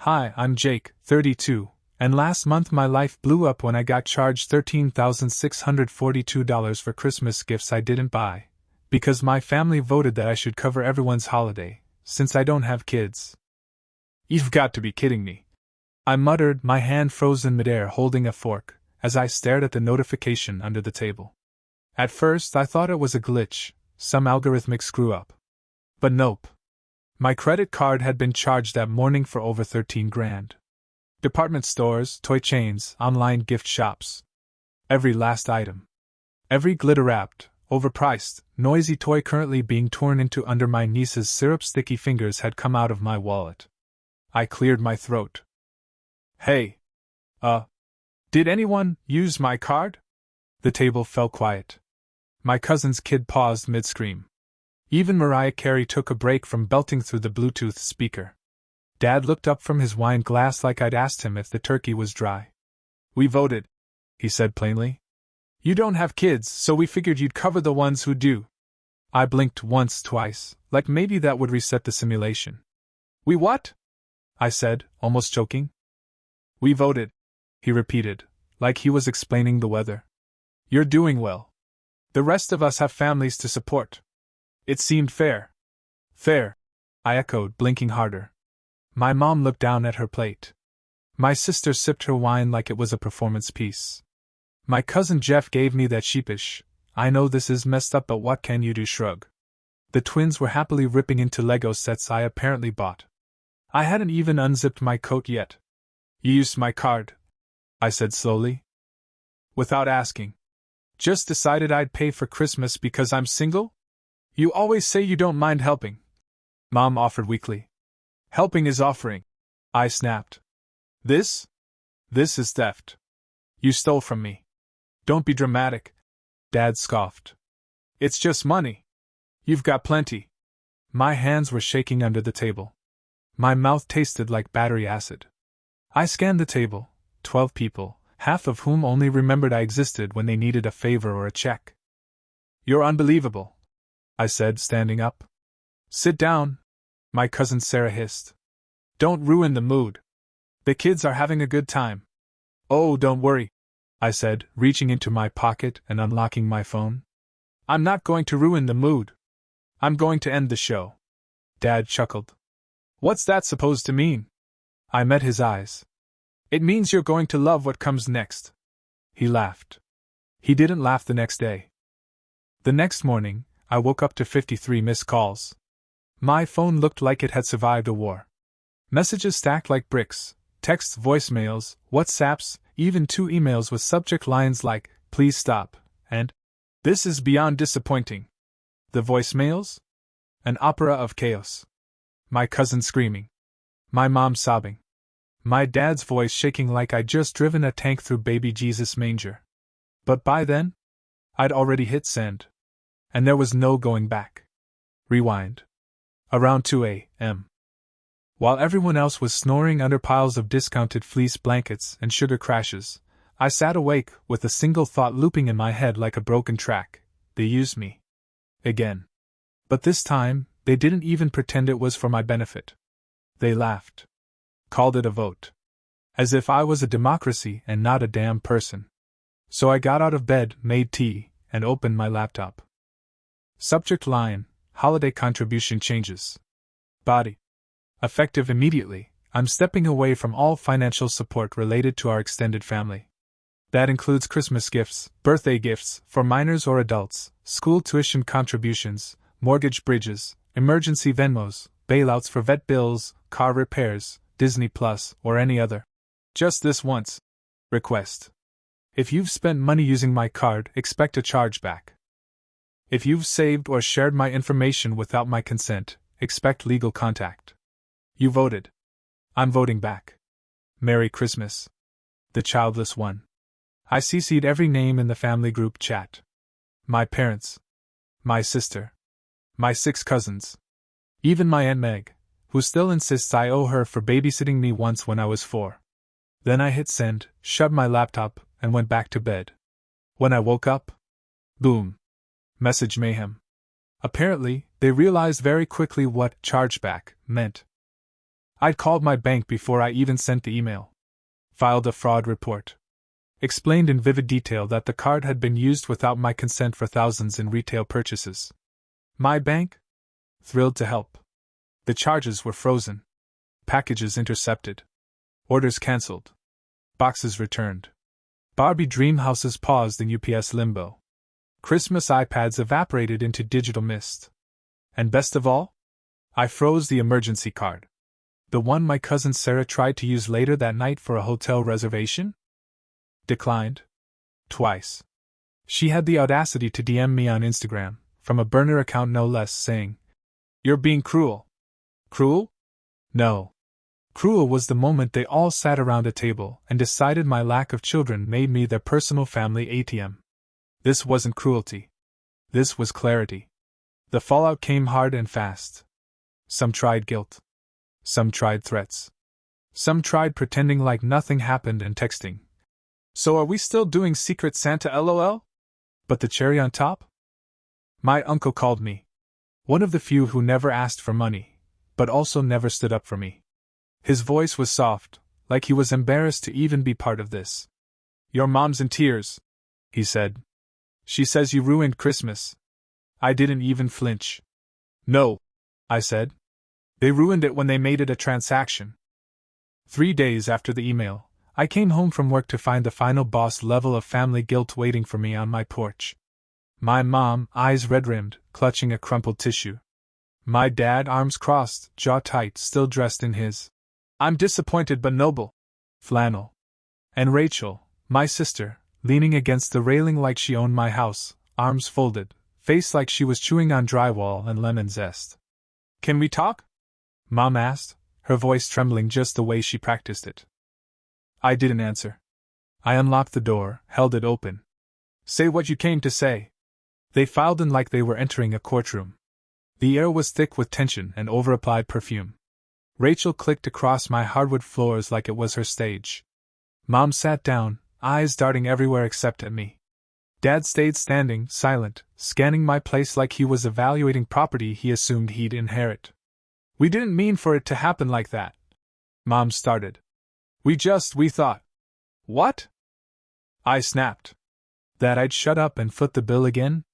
Hi, I'm Jake, 32, and last month my life blew up when I got charged $13,642 for Christmas gifts I didn't buy, because my family voted that I should cover everyone's holiday, since I don't have kids. You've got to be kidding me. I muttered, my hand frozen midair holding a fork, as I stared at the notification under the table. At first I thought it was a glitch, some algorithmic screw-up. But nope. My credit card had been charged that morning for over 13 grand. Department stores, toy chains, online gift shops. Every last item. Every glitter-wrapped, overpriced, noisy toy currently being torn into under my niece's syrup-sticky fingers had come out of my wallet. I cleared my throat. Hey. Did anyone use my card? The table fell quiet. My cousin's kid paused mid-scream. Even Mariah Carey took a break from belting through the Bluetooth speaker. Dad looked up from his wine glass like I'd asked him if the turkey was dry. We voted, he said plainly. You don't have kids, so we figured you'd cover the ones who do. I blinked once, twice, like maybe that would reset the simulation. We what? I said, almost choking. We voted, he repeated, like he was explaining the weather. You're doing well. The rest of us have families to support. It seemed fair. Fair, I echoed, blinking harder. My mom looked down at her plate. My sister sipped her wine like it was a performance piece. My cousin Jeff gave me that sheepish, I know this is messed up but what can you do shrug. The twins were happily ripping into Lego sets I apparently bought. I hadn't even unzipped my coat yet. You used my card, I said slowly. Without asking. Just decided I'd pay for Christmas because I'm single? You always say you don't mind helping. Mom offered weakly. Helping is offering, I snapped. This is theft. You stole from me. Don't be dramatic, Dad scoffed. It's just money. You've got plenty. My hands were shaking under the table. My mouth tasted like battery acid. I scanned the table, 12 people, half of whom only remembered I existed when they needed a favor or a check. You're unbelievable, I said, standing up. Sit down, my cousin Sarah hissed. Don't ruin the mood. The kids are having a good time. Oh, don't worry, I said, reaching into my pocket and unlocking my phone. I'm not going to ruin the mood. I'm going to end the show. Dad chuckled. What's that supposed to mean? I met his eyes. It means you're going to love what comes next. He laughed. He didn't laugh the next day. The next morning, I woke up to 53 missed calls. My phone looked like it had survived a war. Messages stacked like bricks, texts, voicemails, WhatsApps, even 2 emails with subject lines like, please stop, and, this is beyond disappointing. The voicemails? An opera of chaos. My cousin screaming. My mom sobbing. My dad's voice shaking like I'd just driven a tank through baby Jesus' manger. But by then, I'd already hit send. And there was no going back. Rewind. Around 2 a.m. While everyone else was snoring under piles of discounted fleece blankets and sugar crashes, I sat awake with a single thought looping in my head like a broken track. They used me. Again. But this time, they didn't even pretend it was for my benefit. They laughed. Called it a vote. As if I was a democracy and not a damn person. So I got out of bed, made tea, and opened my laptop. Subject line, holiday contribution changes. Body. Effective immediately, I'm stepping away from all financial support related to our extended family. That includes Christmas gifts, birthday gifts, for minors or adults, school tuition contributions, mortgage bridges, emergency Venmos, bailouts for vet bills, car repairs, Disney Plus, or any other. Just this once. Request. If you've spent money using my card, expect a chargeback. If you've saved or shared my information without my consent, expect legal contact. You voted. I'm voting back. Merry Christmas. The childless one. I CC'd every name in the family group chat. My parents. My sister. My 6 cousins. Even my Aunt Meg, who still insists I owe her for babysitting me once when I was 4. Then I hit send, shut my laptop, and went back to bed. When I woke up, boom. Message mayhem. Apparently, they realized very quickly what chargeback meant. I'd called my bank before I even sent the email. Filed a fraud report. Explained in vivid detail that the card had been used without my consent for thousands in retail purchases. My bank? Thrilled to help. The charges were frozen. Packages intercepted. Orders cancelled. Boxes returned. Barbie dream houses paused in UPS limbo. Christmas iPads evaporated into digital mist. And best of all? I froze the emergency card. The one my cousin Sarah tried to use later that night for a hotel reservation? Declined. Twice. She had the audacity to DM me on Instagram, from a burner account no less, saying, "You're being cruel." Cruel? No. Cruel was the moment they all sat around a table and decided my lack of children made me their personal family ATM. This wasn't cruelty. This was clarity. The fallout came hard and fast. Some tried guilt. Some tried threats. Some tried pretending like nothing happened and texting, "So are we still doing Secret Santa LOL?" But the cherry on top? My uncle called me. One of the few who never asked for money, but also never stood up for me. His voice was soft, like he was embarrassed to even be part of this. "Your mom's in tears," he said. "She says you ruined Christmas." I didn't even flinch. "No," I said. "They ruined it when they made it a transaction." 3 days after the email, I came home from work to find the final boss level of family guilt waiting for me on my porch. My mom, eyes red-rimmed, clutching a crumpled tissue. My dad, arms crossed, jaw tight, still dressed in his "I'm disappointed but noble" flannel. And Rachel, my sister, leaning against the railing like she owned my house, arms folded, face like she was chewing on drywall and lemon zest. "Can we talk?" Mom asked, her voice trembling just the way she practiced it. I didn't answer. I unlocked the door, held it open. "Say what you came to say." They filed in like they were entering a courtroom. The air was thick with tension and over-applied perfume. Rachel clicked across my hardwood floors like it was her stage. Mom sat down, eyes darting everywhere except at me. Dad stayed standing, silent, scanning my place like he was evaluating property he assumed he'd inherit. "We didn't mean for it to happen like that," Mom started. We thought." "What?" I snapped. That I'd shut up and foot the bill again?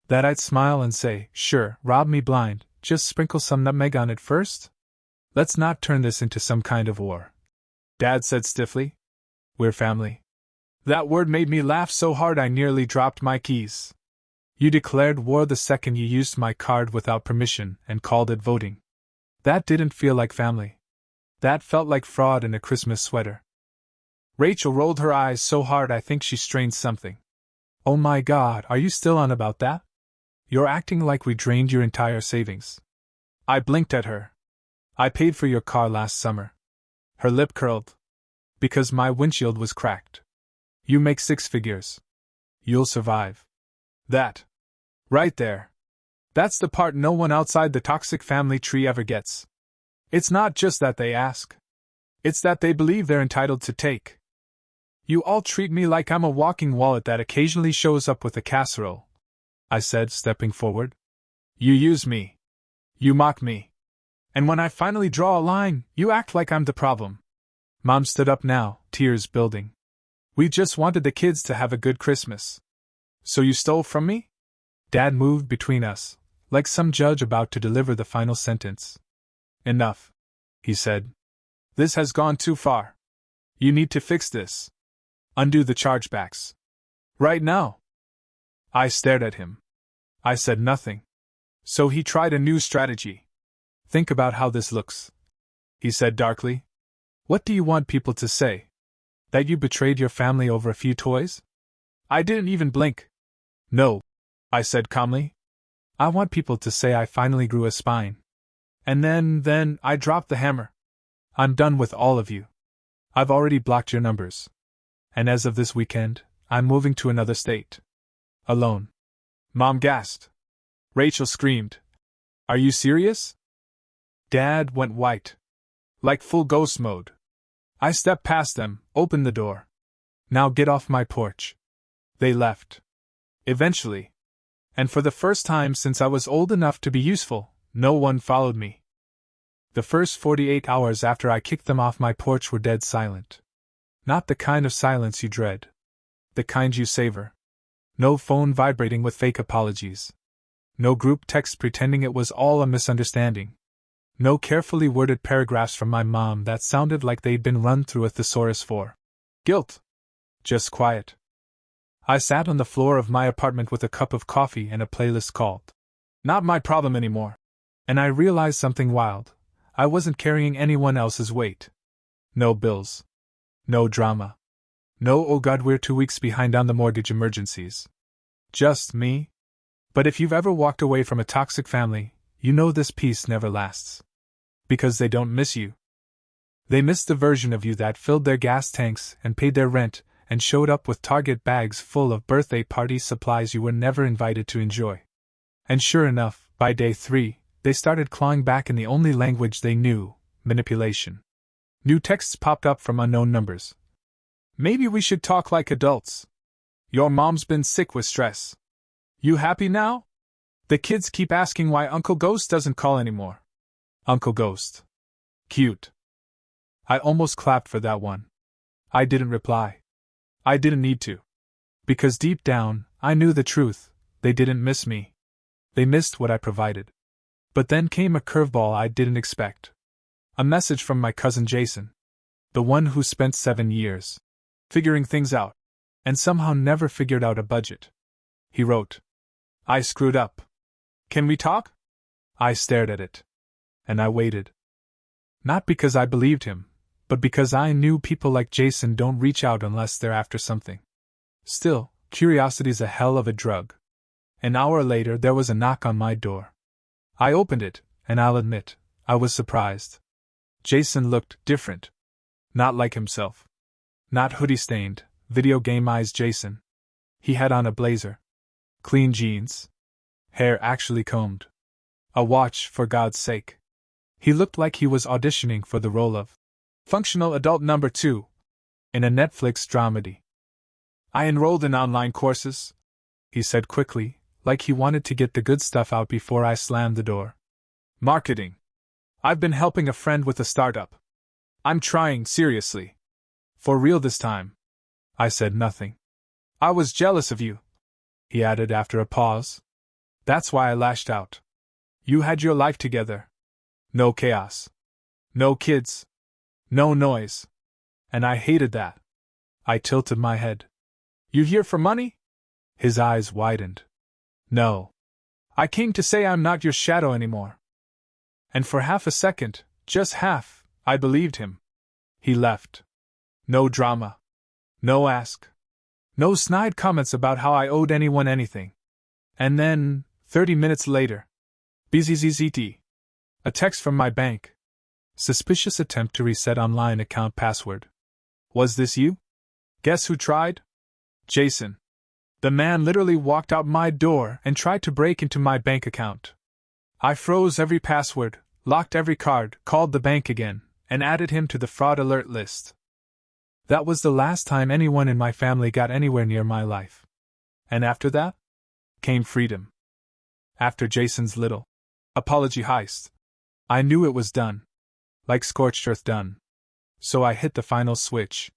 That I'd smile and say, "Sure, rob me blind, just sprinkle some nutmeg on it first? Let's not turn this into some kind of war." Dad said stiffly, "We're family." That word made me laugh so hard I nearly dropped my keys. "You declared war the second you used my card without permission and called it voting. That didn't feel like family. That felt like fraud in a Christmas sweater." Rachel rolled her eyes so hard I think she strained something. "Oh my God, are you still on about that? You're acting like we drained your entire savings." I blinked at her. "I paid for your car last summer." Her lip curled. "Because my windshield was cracked. You make 6 figures. You'll survive." That. Right there. That's the part no one outside the toxic family tree ever gets. It's not just that they ask. It's that they believe they're entitled to take. "You all treat me like I'm a walking wallet that occasionally shows up with a casserole," I said, stepping forward. "You use me. You mock me. And when I finally draw a line, you act like I'm the problem." Mom stood up now, tears building. "We just wanted the kids to have a good Christmas. So you stole from me?" Dad moved between us, like some judge about to deliver the final sentence. "Enough," he said. "This has gone too far. You need to fix this. Undo the chargebacks. Right now." I stared at him. I said nothing. So he tried a new strategy. "Think about how this looks," he said darkly. "What do you want people to say? That you betrayed your family over a few toys?" I didn't even blink. "No," I said calmly. "I want people to say I finally grew a spine. And then I dropped the hammer. I'm done with all of you. I've already blocked your numbers. And as of this weekend, I'm moving to another state. Alone." Mom gasped. Rachel screamed. "Are you serious?" Dad went white. Like full ghost mode. I stepped past them, opened the door. "Now get off my porch." They left. Eventually. And for the first time since I was old enough to be useful, no one followed me. The first 48 hours after I kicked them off my porch were dead silent. Not the kind of silence you dread. The kind you savor. No phone vibrating with fake apologies. No group text pretending it was all a misunderstanding. No carefully worded paragraphs from my mom that sounded like they'd been run through a thesaurus for guilt. Just quiet. I sat on the floor of my apartment with a cup of coffee and a playlist called Not My Problem Anymore. And I realized something wild. I wasn't carrying anyone else's weight. No bills. No drama. No, oh God, we're 2 weeks behind on the mortgage emergencies. Just me. But if you've ever walked away from a toxic family, you know this peace never lasts. Because they don't miss you. They miss the version of you that filled their gas tanks and paid their rent and showed up with Target bags full of birthday party supplies you were never invited to enjoy. And sure enough, by day 3, they started clawing back in the only language they knew, manipulation. New texts popped up from unknown numbers. Maybe we should talk like adults. Your mom's been sick with stress. You happy now? The kids keep asking why Uncle Ghost doesn't call anymore. Uncle Ghost. Cute. I almost clapped for that one. I didn't reply. I didn't need to. Because deep down, I knew the truth. They didn't miss me. They missed what I provided. But then came a curveball I didn't expect. A message from my cousin Jason. The one who spent 7 years figuring things out, and somehow never figured out a budget. He wrote, I screwed up. Can we talk? I stared at it. And I waited. Not because I believed him, but because I knew people like Jason don't reach out unless they're after something. Still, curiosity's a hell of a drug. An hour later there was a knock on my door. I opened it, and I'll admit, I was surprised. Jason looked different. Not like himself. Not hoodie-stained, video game eyes Jason. He had on a blazer. Clean jeans. Hair actually combed. A watch, for God's sake. He looked like he was auditioning for the role of functional adult number 2 in a Netflix dramedy. I enrolled in online courses, he said quickly, like he wanted to get the good stuff out before I slammed the door. Marketing. I've been helping a friend with a startup. I'm trying seriously. For real this time. I said nothing. I was jealous of you, he added after a pause. That's why I lashed out. You had your life together. No chaos. No kids. No noise. And I hated that. I tilted my head. You here for money? His eyes widened. No. I came to say I'm not your shadow anymore. And for half a second, just half, I believed him. He left. No drama. No ask. No snide comments about how I owed anyone anything. And then, 30 minutes later, BZZZT. A text from my bank. Suspicious attempt to reset online account password. Was this you? Guess who tried? Jason. The man literally walked out my door and tried to break into my bank account. I froze every password, locked every card, called the bank again, and added him to the fraud alert list. That was the last time anyone in my family got anywhere near my life. And after that? Came freedom. After Jason's little apology heist. I knew it was done. Like scorched earth done. So I hit the final switch.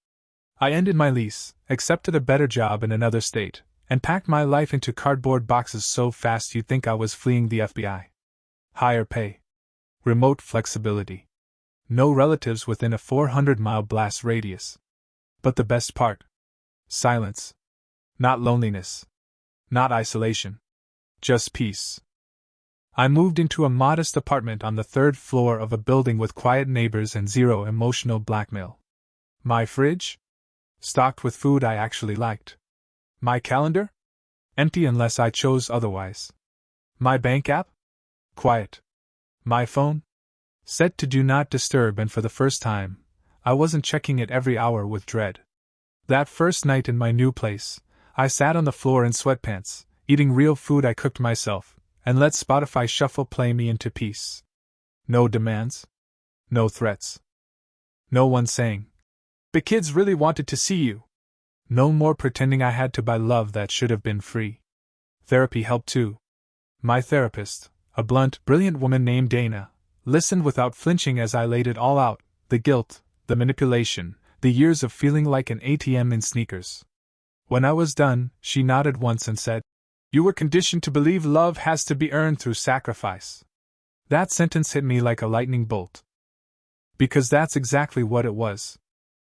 I ended my lease, accepted a better job in another state, and packed my life into cardboard boxes so fast you'd think I was fleeing the FBI. Higher pay. Remote flexibility. No relatives within a 400-mile blast radius. But the best part? Silence. Not loneliness. Not isolation. Just peace. I moved into a modest apartment on the 3rd floor of a building with quiet neighbors and zero emotional blackmail. My fridge? Stocked with food I actually liked. My calendar? Empty unless I chose otherwise. My bank app? Quiet. My phone? Set to do not disturb, and for the first time, I wasn't checking it every hour with dread. That first night in my new place, I sat on the floor in sweatpants, eating real food I cooked myself, and let Spotify Shuffle play me into peace. No demands. No threats. No one saying, "The kids really wanted to see you." No more pretending I had to buy love that should have been free. Therapy helped too. My therapist, a blunt, brilliant woman named Dana, listened without flinching as I laid it all out: the guilt, the manipulation, the years of feeling like an ATM in sneakers. When I was done, she nodded once and said, "You were conditioned to believe love has to be earned through sacrifice." That sentence hit me like a lightning bolt. Because that's exactly what it was.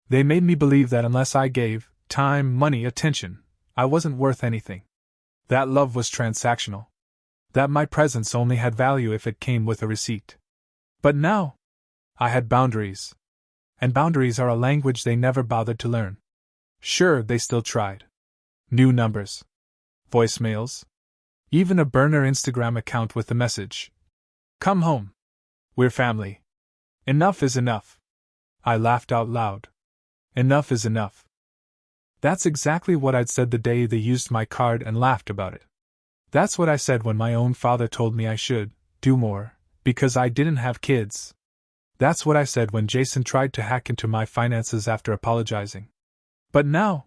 They made me believe that unless I gave time, money, attention, I wasn't worth anything. That love was transactional. That my presence only had value if it came with a receipt. But now, I had boundaries. And boundaries are a language they never bothered to learn. Sure, they still tried. New numbers. Voicemails. Even a burner Instagram account with the message, "Come home. We're family. Enough is enough." I laughed out loud. Enough is enough. That's exactly what I'd said the day they used my card and laughed about it. That's what I said when my own father told me I should do more, because I didn't have kids. That's what I said when Jason tried to hack into my finances after apologizing. But now,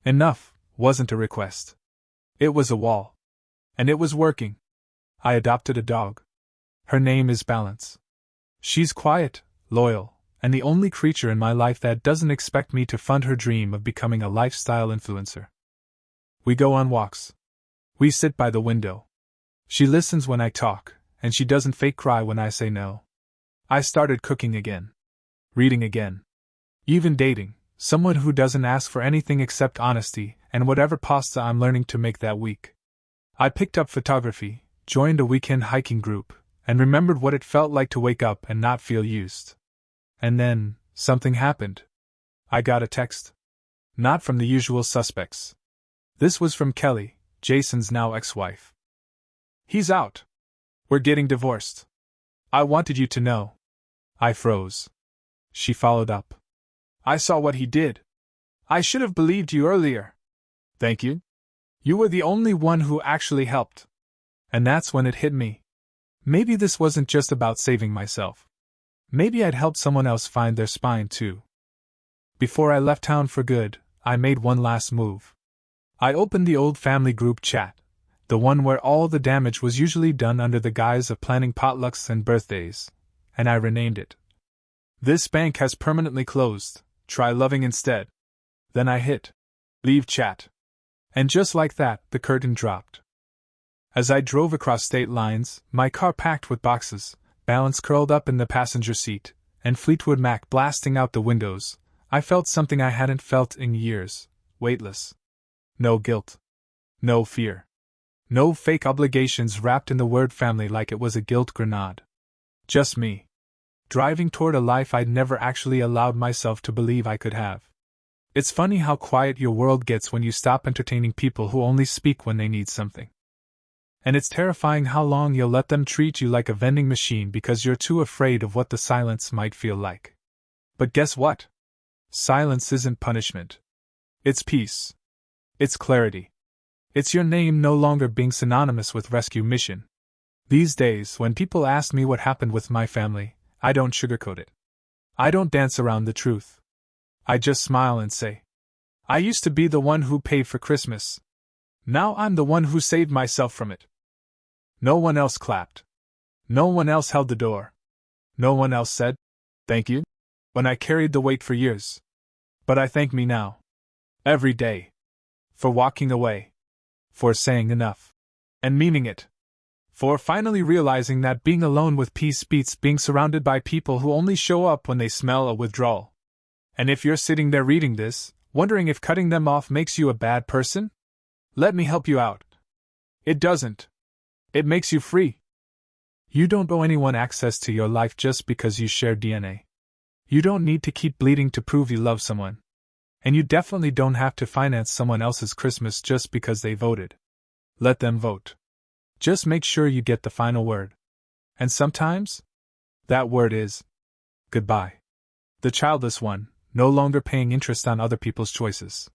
enough wasn't a request. It was a wall. And it was working. I adopted a dog. Her name is Balance. She's quiet, loyal, and the only creature in my life that doesn't expect me to fund her dream of becoming a lifestyle influencer. We go on walks. We sit by the window. She listens when I talk, and she doesn't fake cry when I say no. I started cooking again. Reading again. Even dating, someone who doesn't ask for anything except honesty and whatever pasta I'm learning to make that week. I picked up photography, joined a weekend hiking group, and remembered what it felt like to wake up and not feel used. And then, something happened. I got a text. Not from the usual suspects. This was from Kelly, Jason's now ex-wife. "He's out. We're getting divorced. I wanted you to know." I froze. She followed up. "I saw what he did. I should have believed you earlier. Thank you. You were the only one who actually helped." And that's when it hit me. Maybe this wasn't just about saving myself. Maybe I'd help someone else find their spine too. Before I left town for good, I made one last move. I opened the old family group chat, the one where all the damage was usually done under the guise of planning potlucks and birthdays, and I renamed it. "This bank has permanently closed. Try loving instead." Then I hit leave chat. And just like that, the curtain dropped. As I drove across state lines, my car packed with boxes, Balance curled up in the passenger seat, and Fleetwood Mac blasting out the windows, I felt something I hadn't felt in years: weightless. No guilt. No fear. No fake obligations wrapped in the word family like it was a guilt grenade. Just me. Driving toward a life I'd never actually allowed myself to believe I could have. It's funny how quiet your world gets when you stop entertaining people who only speak when they need something. And it's terrifying how long you'll let them treat you like a vending machine because you're too afraid of what the silence might feel like. But guess what? Silence isn't punishment. It's peace. It's clarity. It's your name no longer being synonymous with rescue mission. These days, when people ask me what happened with my family, I don't sugarcoat it. I don't dance around the truth. I just smile and say, "I used to be the one who paid for Christmas. Now I'm the one who saved myself from it." No one else clapped. No one else held the door. No one else said, "Thank you," when I carried the weight for years. But I thank me now. Every day. For walking away. For saying enough. And meaning it. For finally realizing that being alone with peace beats being surrounded by people who only show up when they smell a withdrawal. And if you're sitting there reading this, wondering if cutting them off makes you a bad person, let me help you out. It doesn't. It makes you free. You don't owe anyone access to your life just because you share DNA. You don't need to keep bleeding to prove you love someone. And you definitely don't have to finance someone else's Christmas just because they voted. Let them vote. Just make sure you get the final word. And sometimes, that word is goodbye. The childless one, no longer paying interest on other people's choices.